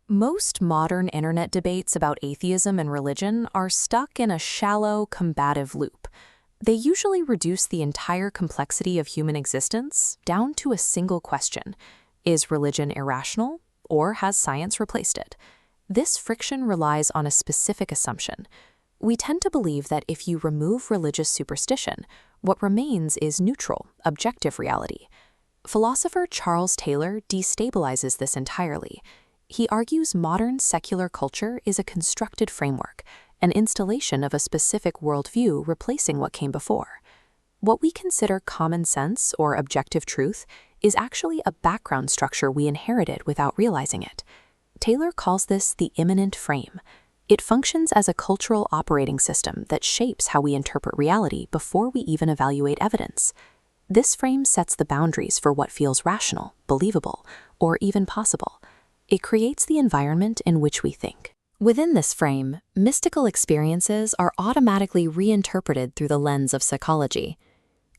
Most modern internet debates about atheism and religion are stuck in a shallow, combative loop. They usually reduce the entire complexity of human existence down to a single question: is religion irrational, or has science replaced it? This friction relies on a specific assumption. We tend to believe that if you remove religious superstition, what remains is neutral, objective reality. Philosopher Charles Taylor destabilizes this entirely. He argues modern secular culture is a constructed framework, an installation of a specific worldview replacing what came before. What we consider common sense or objective truth is actually a background structure we inherited without realizing it. Taylor calls this the immanent frame. It functions as a cultural operating system that shapes how we interpret reality before we even evaluate evidence. This frame sets the boundaries for what feels rational, believable, or even possible. It creates the environment in which we think. Within this frame, mystical experiences are automatically reinterpreted through the lens of psychology.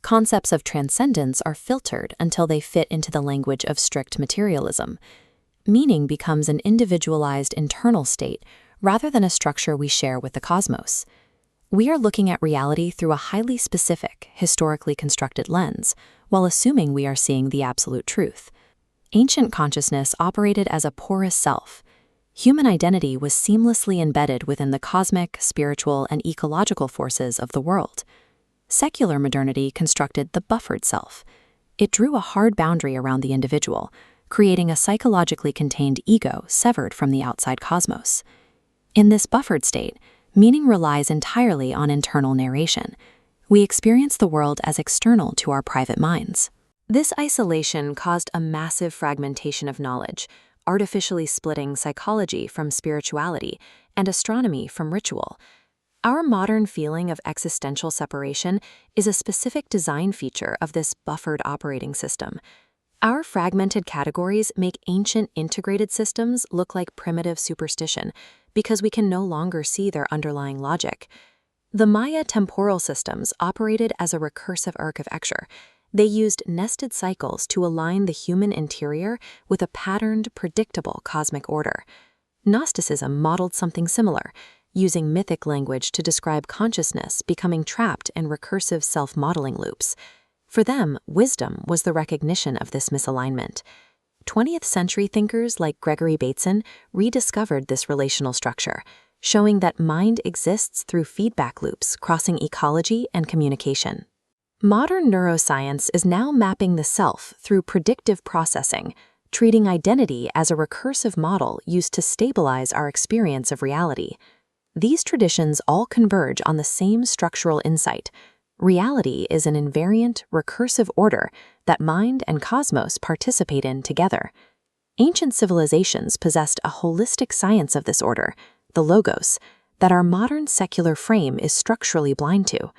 Concepts of transcendence are filtered until they fit into the language of strict materialism. Meaning becomes an individualized internal state rather than a structure we share with the cosmos. We are looking at reality through a highly specific, historically constructed lens, while assuming we are seeing the absolute truth. Ancient consciousness operated as a porous self. Human identity was seamlessly embedded within the cosmic, spiritual, and ecological forces of the world. Secular modernity constructed the buffered self. It drew a hard boundary around the individual, creating a psychologically contained ego severed from the outside cosmos. In this buffered state, meaning relies entirely on internal narration. We experience the world as external to our private minds. This isolation caused a massive fragmentation of knowledge, artificially splitting psychology from spirituality and astronomy from ritual. Our modern feeling of existential separation is a specific design feature of this buffered operating system. Our fragmented categories make ancient integrated systems look like primitive superstition because we can no longer see their underlying logic. The Maya temporal systems operated as a recursive architecture. They used nested cycles to align the human interior with a patterned, predictable cosmic order. Gnosticism modeled something similar, using mythic language to describe consciousness becoming trapped in recursive self-modeling loops. For them, wisdom was the recognition of this misalignment. 20th century thinkers like Gregory Bateson rediscovered this relational structure, showing that mind exists through feedback loops crossing ecology and communication. Modern neuroscience is now mapping the self through predictive processing, treating identity as a recursive model used to stabilize our experience of reality. These traditions all converge on the same structural insight. Reality is an invariant, recursive order that mind and cosmos participate in together. Ancient civilizations possessed a holistic science of this order, the logos, that our modern secular frame is structurally blind to.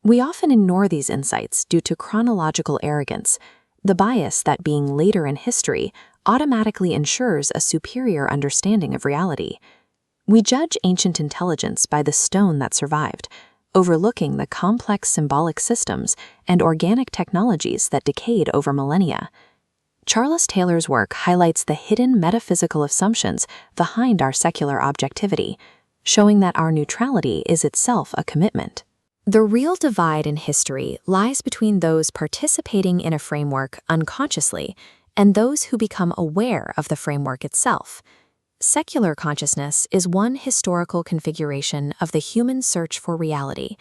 We often ignore these insights due to chronological arrogance, the bias that being later in history automatically ensures a superior understanding of reality. We judge ancient intelligence by the stone that survived, overlooking the complex symbolic systems and organic technologies that decayed over millennia. Charles Taylor's work highlights the hidden metaphysical assumptions behind our secular objectivity, showing that our neutrality is itself a commitment. The real divide in history lies between those participating in a framework unconsciously and those who become aware of the framework itself. Secular consciousness is one historical configuration of the human search for reality,